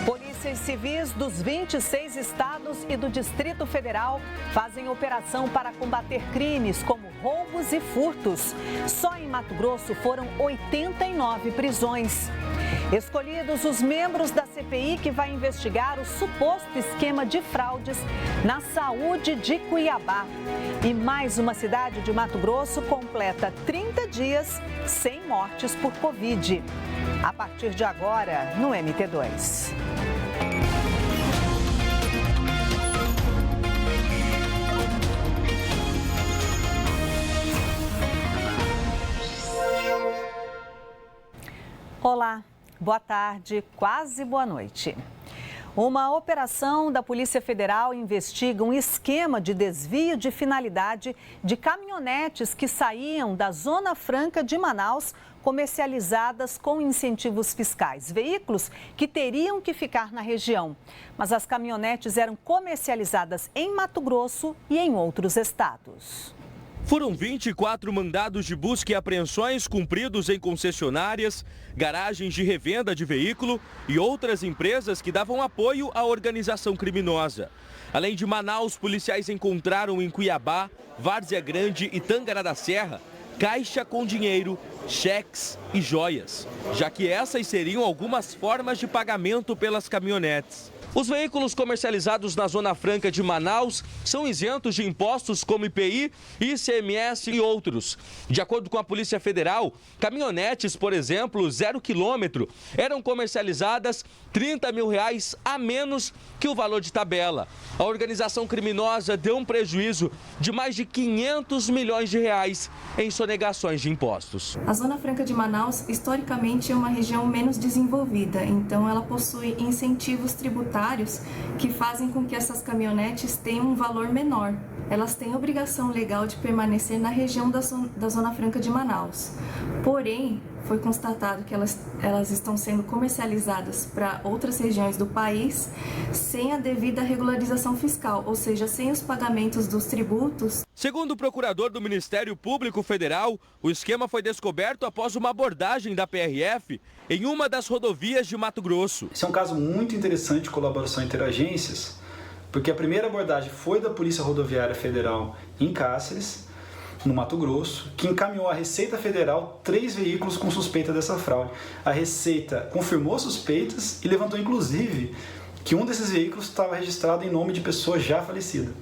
Polícias civis dos 26 estados e do Distrito Federal fazem operação para combater crimes como roubos e furtos. Só em Mato Grosso foram 89 prisões. Escolhidos os membros da CPI que vai investigar o suposto esquema de fraudes na saúde de Cuiabá. E mais uma cidade de Mato Grosso completa 30 dias sem mortes por Covid. A partir de agora, no MT2. Olá, boa tarde, quase boa noite. Uma operação da Polícia Federal investiga um esquema de desvio de finalidade de caminhonetes que saíam da Zona Franca de Manaus comercializadas com incentivos fiscais. Veículos que teriam que ficar na região. Mas as caminhonetes eram comercializadas em Mato Grosso e em outros estados. Foram 24 mandados de busca e apreensões cumpridos em concessionárias, garagens de revenda de veículo e outras empresas que davam apoio à organização criminosa. Além de Manaus, policiais encontraram em Cuiabá, Várzea Grande e Tangará da Serra caixa com dinheiro, cheques e joias, já que essas seriam algumas formas de pagamento pelas caminhonetes. Os veículos comercializados na Zona Franca de Manaus são isentos de impostos como IPI, ICMS e outros. De acordo com a Polícia Federal, caminhonetes, por exemplo, 0 quilômetro, eram comercializadas R$30 mil a menos que o valor de tabela. A organização criminosa deu um prejuízo de mais de R$500 milhões em sonegações de impostos. A Zona Franca de Manaus, historicamente, é uma região menos desenvolvida, então ela possui incentivos tributários que fazem com que essas caminhonetes tenham um valor menor. Elas têm obrigação legal de permanecer na região da Zona Franca de Manaus. Porém, foi constatado que elas estão sendo comercializadas para outras regiões do país sem a devida regularização fiscal, ou seja, sem os pagamentos dos tributos. Segundo o procurador do Ministério Público Federal, o esquema foi descoberto após uma abordagem da PRF em uma das rodovias de Mato Grosso. Esse é um caso muito interessante de colaboração entre agências, porque a primeira abordagem foi da Polícia Rodoviária Federal em Cáceres, no Mato Grosso, que encaminhou à Receita Federal 3 veículos com suspeita dessa fraude. A Receita confirmou suspeitas e levantou, inclusive, que um desses veículos estava registrado em nome de pessoa já falecida.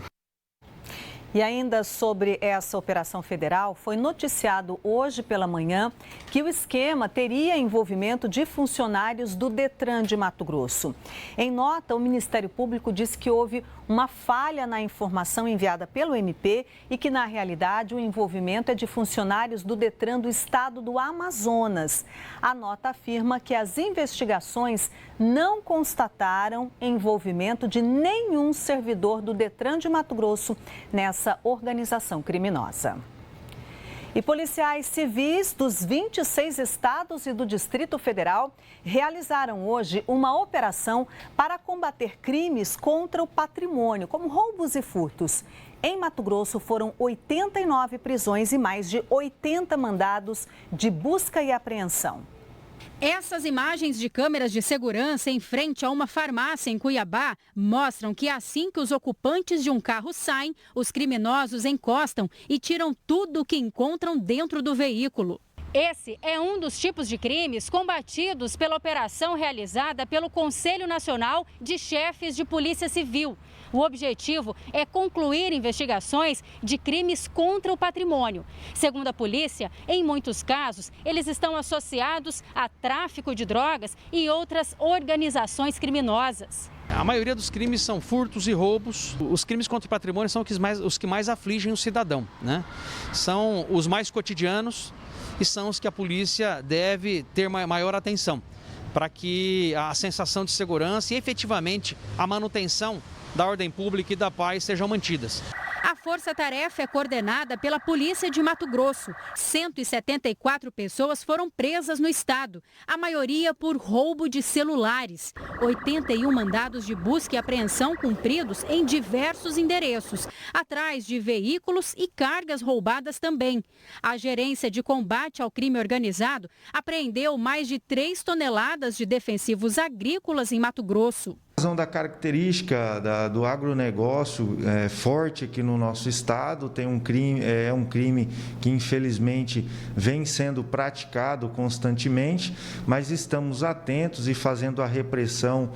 E ainda sobre essa operação federal, foi noticiado hoje pela manhã que o esquema teria envolvimento de funcionários do Detran de Mato Grosso. Em nota, o Ministério Público disse que houve uma falha na informação enviada pelo MP e que, na realidade, o envolvimento é de funcionários do Detran do estado do Amazonas. A nota afirma que as investigações não constataram envolvimento de nenhum servidor do Detran de Mato Grosso nessa organização criminosa. E policiais civis dos 26 estados e do Distrito Federal realizaram hoje uma operação para combater crimes contra o patrimônio, como roubos e furtos. Em Mato Grosso foram 89 prisões e mais de 80 mandados de busca e apreensão. Essas imagens de câmeras de segurança em frente a uma farmácia em Cuiabá mostram que assim que os ocupantes de um carro saem, os criminosos encostam e tiram tudo o que encontram dentro do veículo. Esse é um dos tipos de crimes combatidos pela operação realizada pelo Conselho Nacional de Chefes de Polícia Civil. O objetivo é concluir investigações de crimes contra o patrimônio. Segundo a polícia, em muitos casos, eles estão associados a tráfico de drogas e outras organizações criminosas. A maioria dos crimes são furtos e roubos. Os crimes contra o patrimônio são os que mais afligem o cidadão, né? São os mais cotidianos e são os que a polícia deve ter maior atenção para que a sensação de segurança e efetivamente a manutenção da ordem pública e da paz sejam mantidas. A força-tarefa é coordenada pela Polícia de Mato Grosso. 174 pessoas foram presas no estado, a maioria por roubo de celulares. 81 mandados de busca e apreensão cumpridos em diversos endereços, atrás de veículos e cargas roubadas também. A Gerência de Combate ao Crime Organizado apreendeu mais de 3 toneladas de defensivos agrícolas em Mato Grosso. Em razão da característica do agronegócio forte aqui no nosso estado, tem um crime que infelizmente vem sendo praticado constantemente, mas estamos atentos e fazendo a repressão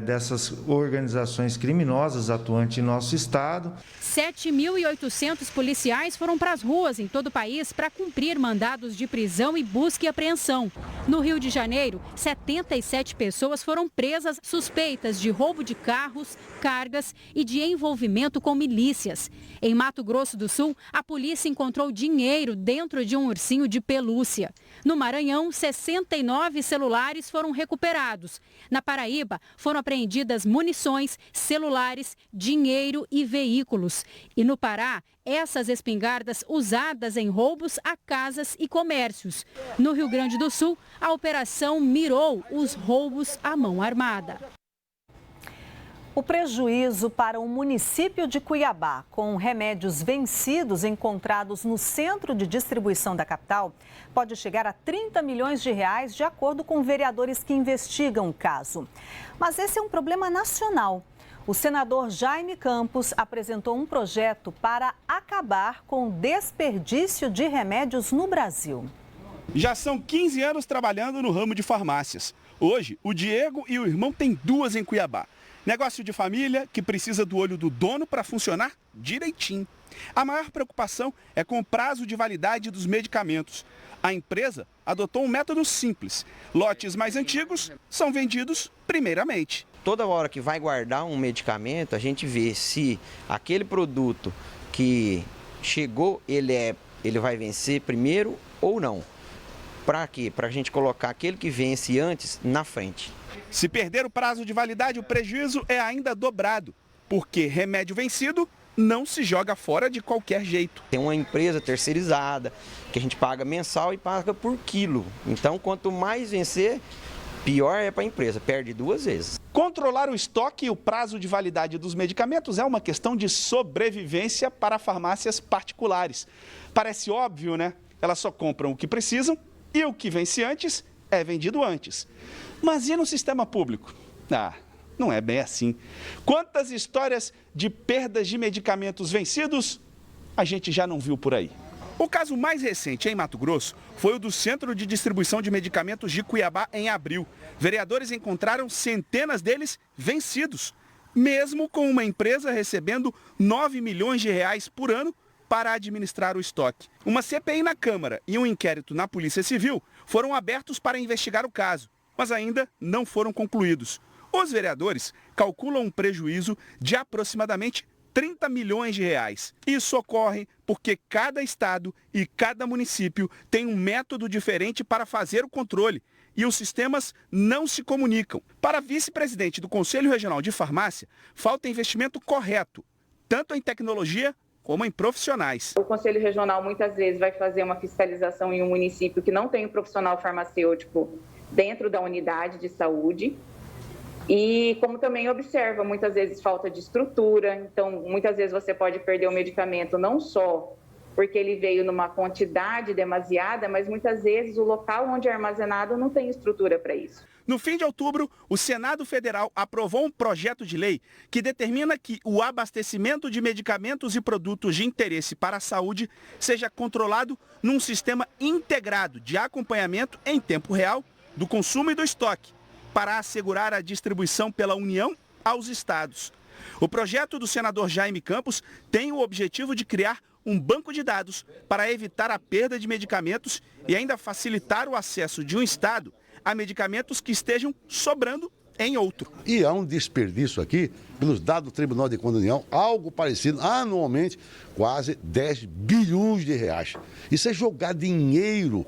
dessas organizações criminosas atuantes em nosso estado. 7.800 policiais foram para as ruas em todo o país para cumprir mandados de prisão e busca e apreensão. No Rio de Janeiro, 77 pessoas foram presas suspeitas de roubo de carros, cargas e de envolvimento com milícias. Em Mato Grosso do Sul, a polícia encontrou dinheiro dentro de um ursinho de pelúcia. No Maranhão, 69 celulares foram recuperados. Na Paraíba, foram apreendidas munições, celulares, dinheiro e veículos. E no Pará, essas espingardas usadas em roubos a casas e comércios. No Rio Grande do Sul, a operação mirou os roubos à mão armada. O prejuízo para o município de Cuiabá, com remédios vencidos encontrados no centro de distribuição da capital, pode chegar a 30 milhões de reais, de acordo com vereadores que investigam o caso. Mas esse é um problema nacional. O senador Jaime Campos apresentou um projeto para acabar com o desperdício de remédios no Brasil. Já são 15 anos trabalhando no ramo de farmácias. Hoje, o Diego e o irmão têm 2 em Cuiabá. Negócio de família que precisa do olho do dono para funcionar direitinho. A maior preocupação é com o prazo de validade dos medicamentos. A empresa adotou um método simples. Lotes mais antigos são vendidos primeiramente. Toda hora que vai guardar um medicamento, a gente vê se aquele produto que chegou, ele vai vencer primeiro ou não. Para quê? Para a gente colocar aquele que vence antes na frente. Se perder o prazo de validade, o prejuízo é ainda dobrado, porque remédio vencido não se joga fora de qualquer jeito. Tem uma empresa terceirizada que a gente paga mensal e paga por quilo. Então, quanto mais vencer, pior é para a empresa, perde 2 vezes. Controlar o estoque e o prazo de validade dos medicamentos é uma questão de sobrevivência para farmácias particulares. Parece óbvio, né? Elas só compram o que precisam e o que vence antes é vendido antes. Mas e no sistema público? Não é bem assim. Quantas histórias de perdas de medicamentos vencidos a gente já não viu por aí? O caso mais recente em Mato Grosso foi o do Centro de Distribuição de Medicamentos de Cuiabá em abril. Vereadores encontraram centenas deles vencidos, mesmo com uma empresa recebendo 9 milhões de reais por ano para administrar o estoque. Uma CPI na Câmara e um inquérito na Polícia Civil foram abertos para investigar o caso, mas ainda não foram concluídos. Os vereadores calculam um prejuízo de aproximadamente 30 milhões de reais. Isso ocorre porque cada estado e cada município tem um método diferente para fazer o controle e os sistemas não se comunicam. Para a vice-presidente do Conselho Regional de Farmácia, falta investimento correto, tanto em tecnologia como em profissionais. O Conselho Regional muitas vezes vai fazer uma fiscalização em um município que não tem um profissional farmacêutico dentro da unidade de saúde. E como também observa, muitas vezes falta de estrutura, então muitas vezes você pode perder o medicamento não só porque ele veio numa quantidade demasiada, mas muitas vezes o local onde é armazenado não tem estrutura para isso. No fim de outubro, o Senado Federal aprovou um projeto de lei que determina que o abastecimento de medicamentos e produtos de interesse para a saúde seja controlado num sistema integrado de acompanhamento em tempo real do consumo e do estoque, para assegurar a distribuição pela União aos estados. O projeto do senador Jaime Campos tem o objetivo de criar um banco de dados para evitar a perda de medicamentos e ainda facilitar o acesso de um estado a medicamentos que estejam sobrando em outro. E há um desperdício aqui, pelos dados do Tribunal de Contas da União, algo parecido, anualmente, quase 10 bilhões de reais. Isso é jogar dinheiro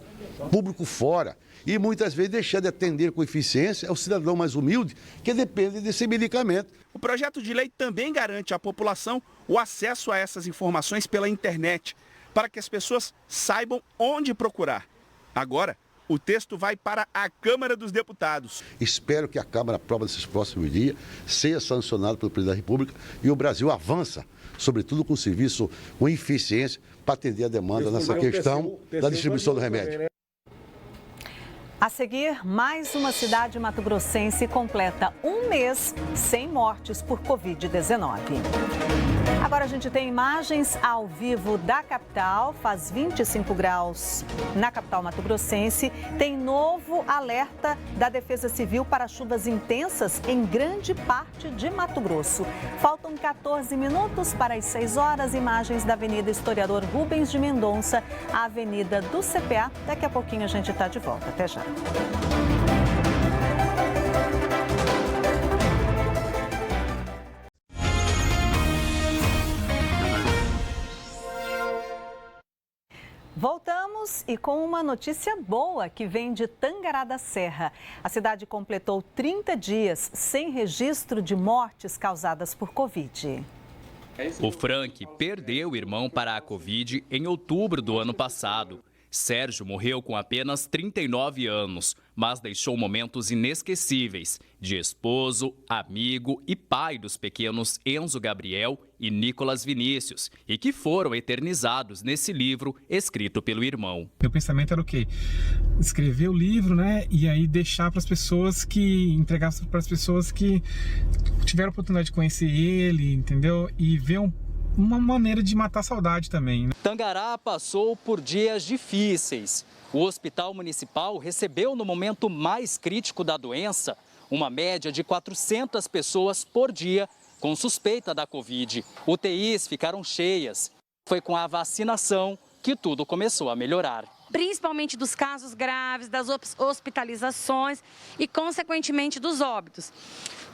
público fora. e muitas vezes deixar de atender com eficiência ao cidadão mais humilde que depende desse medicamento. O projeto de lei também garante à população o acesso a essas informações pela internet, para que as pessoas saibam onde procurar. Agora, o texto vai para a Câmara dos Deputados. Espero que a Câmara aprove nesses próximos dias, seja sancionado pelo presidente da República e o Brasil avança, sobretudo com serviço com eficiência, para atender a demanda nessa questão da distribuição do remédio. A seguir, mais uma cidade mato-grossense completa um mês sem mortes por Covid-19. Agora a gente tem imagens ao vivo da capital, faz 25 graus na capital mato-grossense. Tem novo alerta da Defesa Civil para chuvas intensas em grande parte de Mato Grosso. Faltam 14 minutos para as 6 horas. Imagens da Avenida Historiador Rubens de Mendonça, a Avenida do CPA. Daqui a pouquinho a gente está de volta. Até já. Voltamos e com uma notícia boa que vem de Tangará da Serra. A cidade completou 30 dias sem registro de mortes causadas por Covid. O Frank perdeu o irmão para a Covid em outubro do ano passado. Sérgio morreu com apenas 39 anos, mas deixou momentos inesquecíveis de esposo, amigo e pai dos pequenos Enzo Gabriel e Nicolas Vinícius, e que foram eternizados nesse livro escrito pelo irmão. Meu pensamento era o quê? Escrever o livro, né? E aí deixar para as pessoas entregar para as pessoas que tiveram a oportunidade de conhecer ele, entendeu? E ver uma maneira de matar a saudade também, né? Tangará passou por dias difíceis. O Hospital Municipal recebeu no momento mais crítico da doença uma média de 400 pessoas por dia com suspeita da Covid. UTIs ficaram cheias. Foi com a vacinação que tudo começou a melhorar. Principalmente dos casos graves, das hospitalizações e, consequentemente, dos óbitos.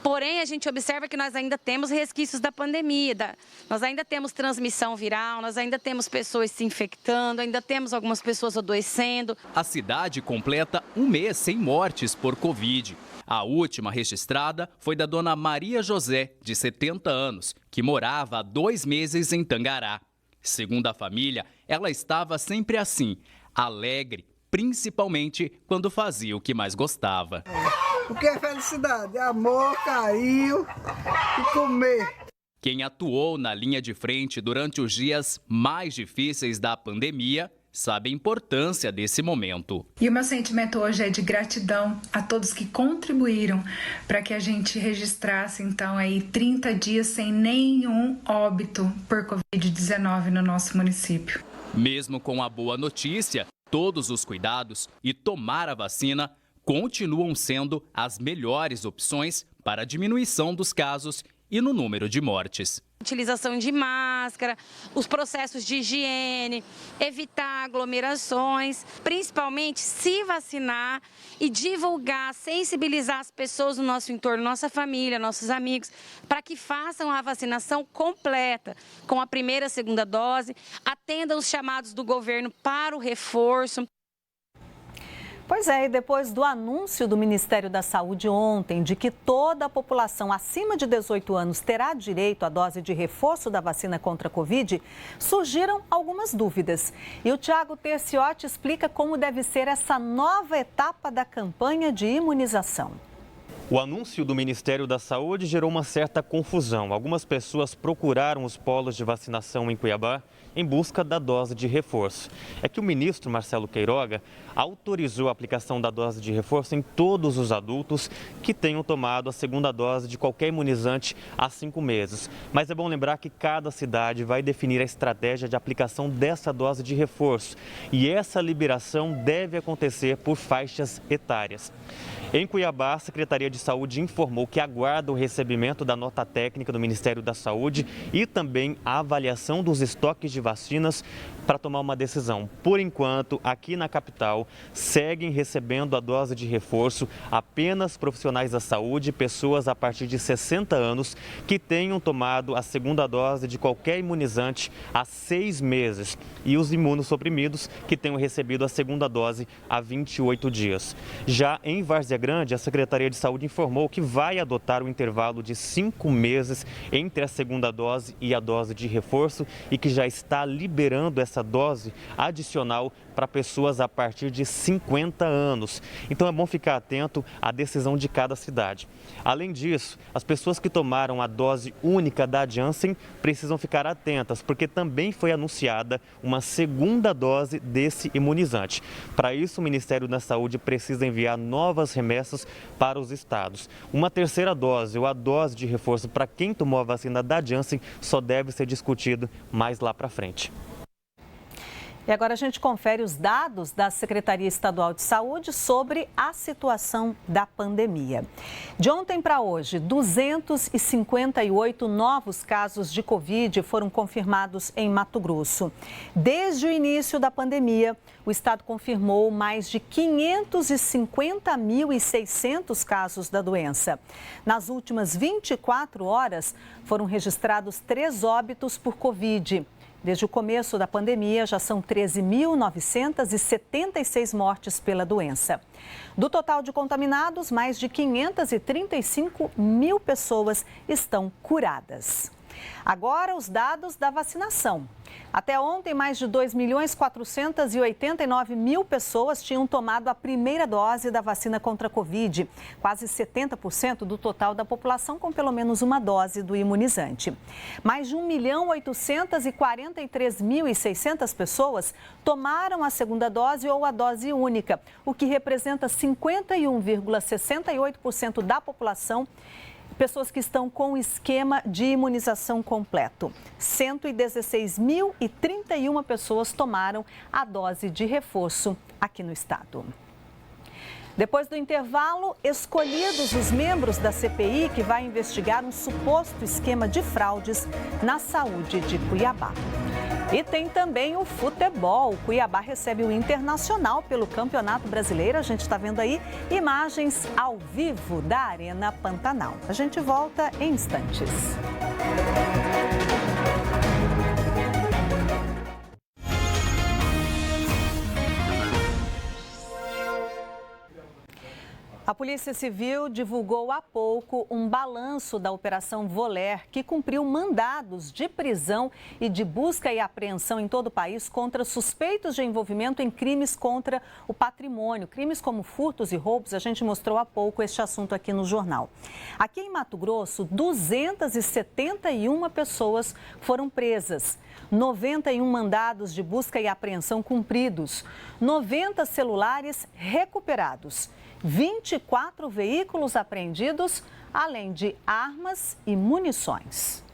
Porém, a gente observa que nós ainda temos resquícios da pandemia, nós ainda temos transmissão viral, nós ainda temos pessoas se infectando, ainda temos algumas pessoas adoecendo. A cidade completa um mês sem mortes por Covid. A última registrada foi da dona Maria José, de 70 anos, que morava há 2 meses em Tangará. Segundo a família, ela estava sempre assim, alegre, principalmente quando fazia o que mais gostava. O que é felicidade? Amor, carinho e comer. Quem atuou na linha de frente durante os dias mais difíceis da pandemia sabe a importância desse momento. E o meu sentimento hoje é de gratidão a todos que contribuíram para que a gente registrasse, então, aí 30 dias sem nenhum óbito por Covid-19 no nosso município. Mesmo com a boa notícia, todos os cuidados e tomar a vacina continuam sendo as melhores opções para a diminuição dos casos e no número de mortes. Utilização de máscara, os processos de higiene, evitar aglomerações, principalmente se vacinar e divulgar, sensibilizar as pessoas no nosso entorno, nossa família, nossos amigos, para que façam a vacinação completa, com a primeira e a segunda dose, atendam os chamados do governo para o reforço. Pois é, e depois do anúncio do Ministério da Saúde ontem de que toda a população acima de 18 anos terá direito à dose de reforço da vacina contra a Covid, surgiram algumas dúvidas. E o Tiago Terciotti explica como deve ser essa nova etapa da campanha de imunização. O anúncio do Ministério da Saúde gerou uma certa confusão. Algumas pessoas procuraram os polos de vacinação em Cuiabá em busca da dose de reforço. É que o ministro Marcelo Queiroga autorizou a aplicação da dose de reforço em todos os adultos que tenham tomado a segunda dose de qualquer imunizante há 5 meses. Mas é bom lembrar que cada cidade vai definir a estratégia de aplicação dessa dose de reforço. E essa liberação deve acontecer por faixas etárias. Em Cuiabá, a Secretaria de Saúde informou que aguarda o recebimento da nota técnica do Ministério da Saúde e também a avaliação dos estoques de vacinas para tomar uma decisão. Por enquanto, aqui na capital, seguem recebendo a dose de reforço apenas profissionais da saúde, pessoas a partir de 60 anos que tenham tomado a segunda dose de qualquer imunizante há 6 meses e os imunossuprimidos que tenham recebido a segunda dose há 28 dias. Já em Várzea Grande, a Secretaria de Saúde informou que vai adotar um intervalo de 5 meses entre a segunda dose e a dose de reforço e que já está liberando essa dose adicional para pessoas a partir de 50 anos. Então é bom ficar atento à decisão de cada cidade. Além disso, as pessoas que tomaram a dose única da Janssen precisam ficar atentas, porque também foi anunciada uma segunda dose desse imunizante. Para isso, o Ministério da Saúde precisa enviar novas remessas para os estados. Uma terceira dose ou a dose de reforço para quem tomou a vacina da Janssen só deve ser discutido mais lá para frente. E agora a gente confere os dados da Secretaria Estadual de Saúde sobre a situação da pandemia. De ontem para hoje, 258 novos casos de Covid foram confirmados em Mato Grosso. Desde o início da pandemia, o estado confirmou mais de 550.600 casos da doença. Nas últimas 24 horas, foram registrados 3 óbitos por Covid. Desde o começo da pandemia, já são 13.976 mortes pela doença. Do total de contaminados, mais de 535 mil pessoas estão curadas. Agora, os dados da vacinação. Até ontem, mais de 2.489.000 pessoas tinham tomado a primeira dose da vacina contra a Covid. Quase 70% do total da população com pelo menos uma dose do imunizante. Mais de 1.843.600 pessoas tomaram a segunda dose ou a dose única, o que representa 51,68% da população. Pessoas que estão com o esquema de imunização completo. 116.031 pessoas tomaram a dose de reforço aqui no estado. Depois do intervalo, escolhidos os membros da CPI que vai investigar um suposto esquema de fraudes na saúde de Cuiabá. E tem também o futebol. O Cuiabá recebe o Internacional pelo Campeonato Brasileiro. A gente está vendo aí imagens ao vivo da Arena Pantanal. A gente volta em instantes. A Polícia Civil divulgou há pouco um balanço da Operação Voler, que cumpriu mandados de prisão e de busca e apreensão em todo o país contra suspeitos de envolvimento em crimes contra o patrimônio. Crimes como furtos e roubos, a gente mostrou há pouco este assunto aqui no jornal. Aqui em Mato Grosso, 271 pessoas foram presas. 91 mandados de busca e apreensão cumpridos. 90 celulares recuperados. 24 veículos apreendidos, além de armas e munições.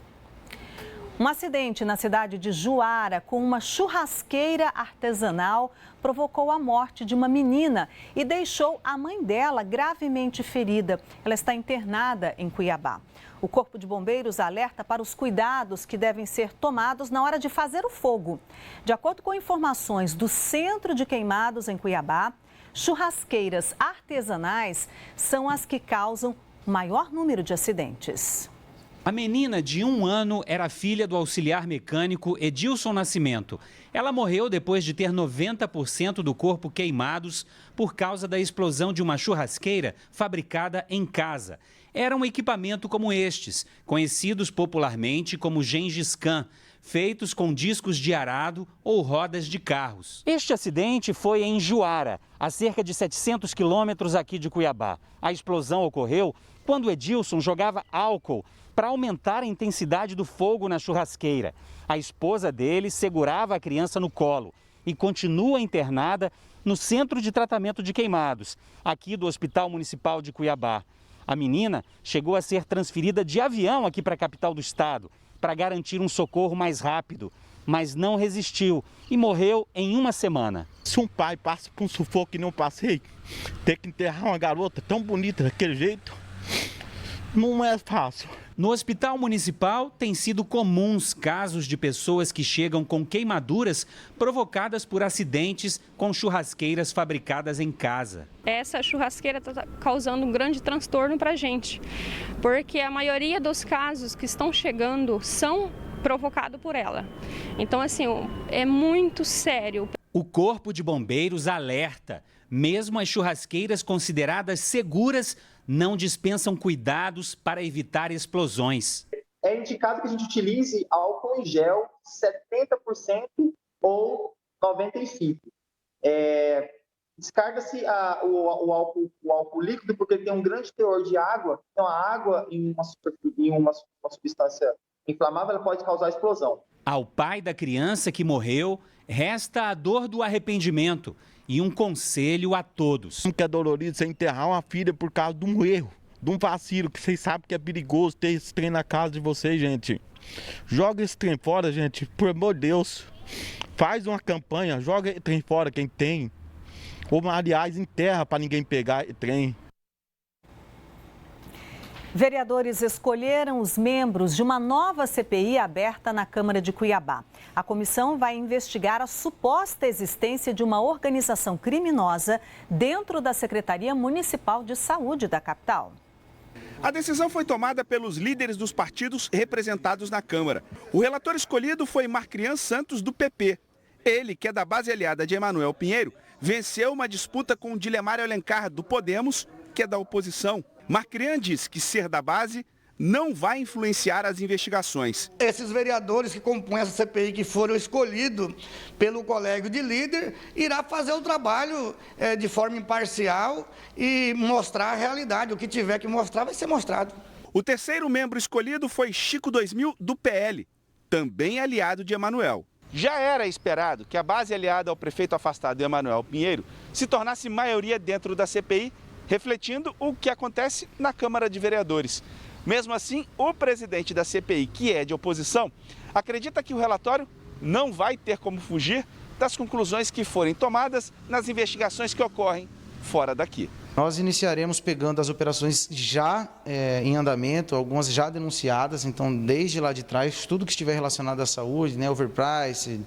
Um acidente na cidade de Juara com uma churrasqueira artesanal provocou a morte de uma menina e deixou a mãe dela gravemente ferida. Ela está internada em Cuiabá. O Corpo de Bombeiros alerta para os cuidados que devem ser tomados na hora de fazer o fogo. De acordo com informações do Centro de Queimados em Cuiabá, churrasqueiras artesanais são as que causam o maior número de acidentes. A menina de 1 ano era filha do auxiliar mecânico Edilson Nascimento. Ela morreu depois de ter 90% do corpo queimados por causa da explosão de uma churrasqueira fabricada em casa. Era um equipamento como estes, conhecidos popularmente como Gengis Khan, feitos com discos de arado ou rodas de carros. Este acidente foi em Juara, a cerca de 700 quilômetros aqui de Cuiabá. A explosão ocorreu quando Edilson jogava álcool para aumentar a intensidade do fogo na churrasqueira. A esposa dele segurava a criança no colo e continua internada no Centro de Tratamento de Queimados, aqui do Hospital Municipal de Cuiabá. A menina chegou a ser transferida de avião aqui para a capital do estado, para garantir um socorro mais rápido, mas não resistiu e morreu em 1 semana. Se um pai passa por um sufoco que não passei, ter que enterrar uma garota tão bonita daquele jeito, não é fácil. No hospital municipal, tem sido comuns casos de pessoas que chegam com queimaduras provocadas por acidentes com churrasqueiras fabricadas em casa. Essa churrasqueira está causando um grande transtorno para a gente, porque a maioria dos casos que estão chegando são provocados por ela. Então, assim, é muito sério. O Corpo de Bombeiros alerta. Mesmo as churrasqueiras consideradas seguras não dispensam cuidados para evitar explosões. É indicado que a gente utilize álcool em gel 70% ou 95%. Descarga-se o álcool líquido porque ele tem um grande teor de água. Então, a água em uma substância inflamável ela pode causar explosão. Ao pai da criança que morreu, resta a dor do arrependimento e um conselho a todos. Como que é dolorido você enterrar uma filha por causa de um erro, de um vacilo, que vocês sabem que é perigoso ter esse trem na casa de vocês, gente. Joga esse trem fora, gente, por amor de Deus. Faz uma campanha, joga esse trem fora quem tem. Ou, aliás, enterra para ninguém pegar esse trem. Vereadores escolheram os membros de uma nova CPI aberta na Câmara de Cuiabá. A comissão vai investigar a suposta existência de uma organização criminosa dentro da Secretaria Municipal de Saúde da capital. A decisão foi tomada pelos líderes dos partidos representados na Câmara. O relator escolhido foi Marcrian Santos, do PP. Ele, que é da base aliada de Emanuel Pinheiro, venceu uma disputa com Dilemário Alencar, do Podemos, que é da oposição. Marcrian diz que ser da base não vai influenciar as investigações. Esses vereadores que compõem essa CPI, que foram escolhidos pelo colégio de líder, irá fazer o trabalho de forma imparcial e mostrar a realidade. O que tiver que mostrar vai ser mostrado. O terceiro membro escolhido foi Chico 2000, do PL, também aliado de Emanuel. Já era esperado que a base aliada ao prefeito afastado Emanuel Pinheiro se tornasse maioria dentro da CPI, refletindo o que acontece na Câmara de Vereadores. Mesmo assim, o presidente da CPI, que é de oposição, acredita que o relatório não vai ter como fugir das conclusões que forem tomadas nas investigações que ocorrem fora daqui. Nós iniciaremos pegando as operações já em andamento, algumas já denunciadas, então desde lá de trás, tudo que estiver relacionado à saúde, né, Overprice,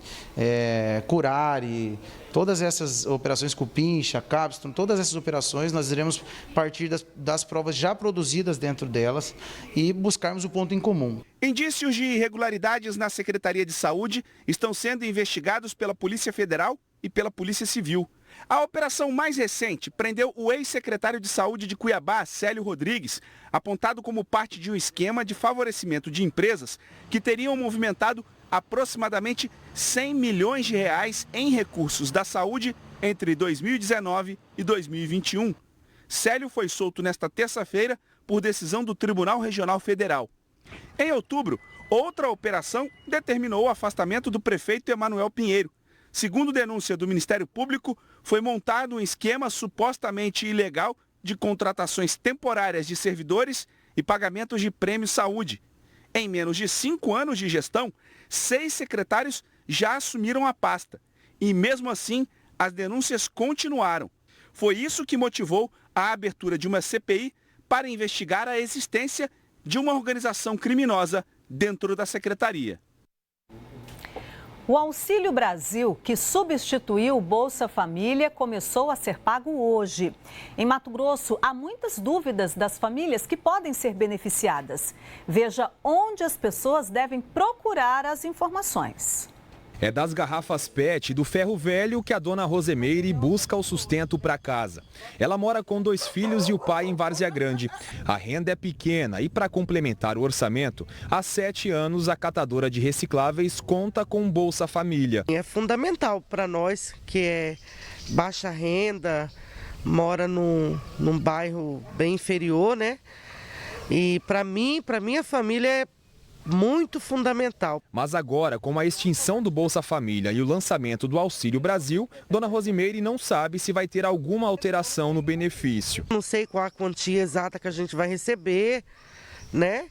Curare, todas essas operações Cupincha, Capstone, todas essas operações nós iremos partir das provas já produzidas dentro delas e buscarmos o ponto em comum. Indícios de irregularidades na Secretaria de Saúde estão sendo investigados pela Polícia Federal e pela Polícia Civil. A operação mais recente prendeu o ex-secretário de Saúde de Cuiabá, Célio Rodrigues, apontado como parte de um esquema de favorecimento de empresas que teriam movimentado aproximadamente 100 milhões de reais em recursos da saúde entre 2019 e 2021. Célio foi solto nesta terça-feira por decisão do Tribunal Regional Federal. Em outubro, outra operação determinou o afastamento do prefeito Emanuel Pinheiro. Segundo denúncia do Ministério Público, foi montado um esquema supostamente ilegal de contratações temporárias de servidores e pagamentos de prêmio saúde. Em menos de 5 anos de gestão, 6 secretários já assumiram a pasta. E mesmo assim, as denúncias continuaram. Foi isso que motivou a abertura de uma CPI para investigar a existência de uma organização criminosa dentro da secretaria. O Auxílio Brasil, que substituiu o Bolsa Família, começou a ser pago hoje. Em Mato Grosso, há muitas dúvidas das famílias que podem ser beneficiadas. Veja onde as pessoas devem procurar as informações. É das garrafas PET e do ferro velho que a dona Rosemeire busca o sustento para casa. Ela mora com 2 filhos e o pai em Várzea Grande. A renda é pequena e, para complementar o orçamento, há 7 anos a catadora de recicláveis conta com Bolsa Família. É fundamental para nós que é baixa renda, mora num bairro bem inferior, né? E para minha família é muito fundamental. Mas agora, com a extinção do Bolsa Família e o lançamento do Auxílio Brasil, dona Rosemeire não sabe se vai ter alguma alteração no benefício. Não sei qual a quantia exata que a gente vai receber, né?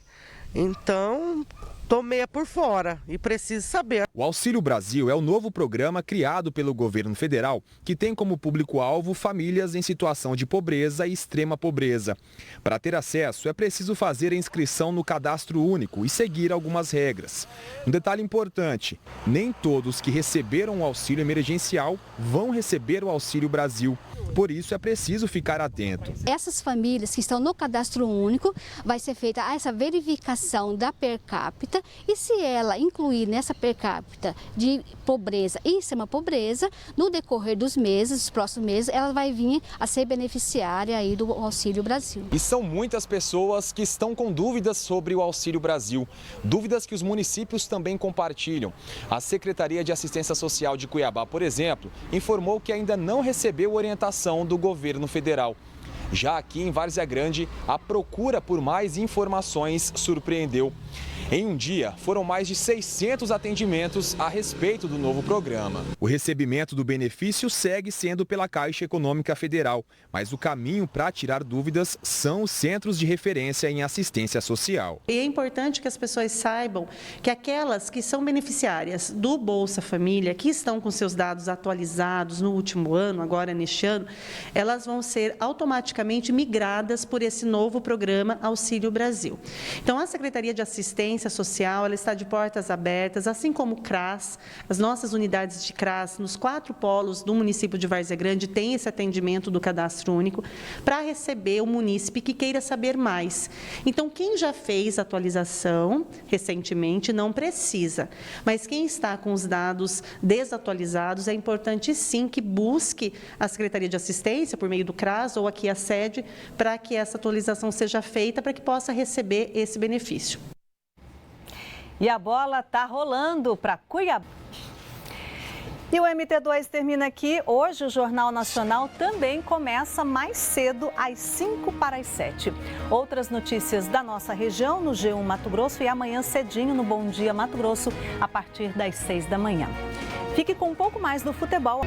Então, tô meia por fora e preciso saber. O Auxílio Brasil é o novo programa criado pelo governo federal que tem como público-alvo famílias em situação de pobreza e extrema pobreza. Para ter acesso, é preciso fazer a inscrição no cadastro único e seguir algumas regras. Um detalhe importante, nem todos que receberam o auxílio emergencial vão receber o Auxílio Brasil. Por isso é preciso ficar atento. Essas famílias que estão no cadastro único, vai ser feita essa verificação da per capita e se ela incluir nessa per capita de pobreza e extrema pobreza, no decorrer dos meses, dos próximos meses, ela vai vir a ser beneficiária aí do Auxílio Brasil. E são muitas pessoas que estão com dúvidas sobre o Auxílio Brasil, dúvidas que os municípios também compartilham. A Secretaria de Assistência Social de Cuiabá, por exemplo, informou que ainda não recebeu orientação do governo federal. Já aqui em Várzea Grande, a procura por mais informações surpreendeu. Em um dia, foram mais de 600 atendimentos a respeito do novo programa. O recebimento do benefício segue sendo pela Caixa Econômica Federal, mas o caminho para tirar dúvidas são os centros de referência em assistência social. E é importante que as pessoas saibam que aquelas que são beneficiárias do Bolsa Família, que estão com seus dados atualizados no último ano, agora neste ano, elas vão ser automaticamente migradas por esse novo programa Auxílio Brasil. Então, a Secretaria de Assistência Social, ela está de portas abertas, assim como o CRAS, as nossas unidades de CRAS, nos 4 polos do município de Várzea Grande, tem esse atendimento do cadastro único para receber o munícipe que queira saber mais. Então, quem já fez atualização recentemente não precisa, mas quem está com os dados desatualizados, é importante sim que busque a Secretaria de Assistência, por meio do CRAS ou aqui a sede, para que essa atualização seja feita, para que possa receber esse benefício. E a bola está rolando para Cuiabá. E o MT2 termina aqui. Hoje o Jornal Nacional também começa mais cedo, às 5:55. Outras notícias da nossa região no G1 Mato Grosso e amanhã cedinho no Bom Dia Mato Grosso, a partir das 6 da manhã. Fique com um pouco mais do futebol.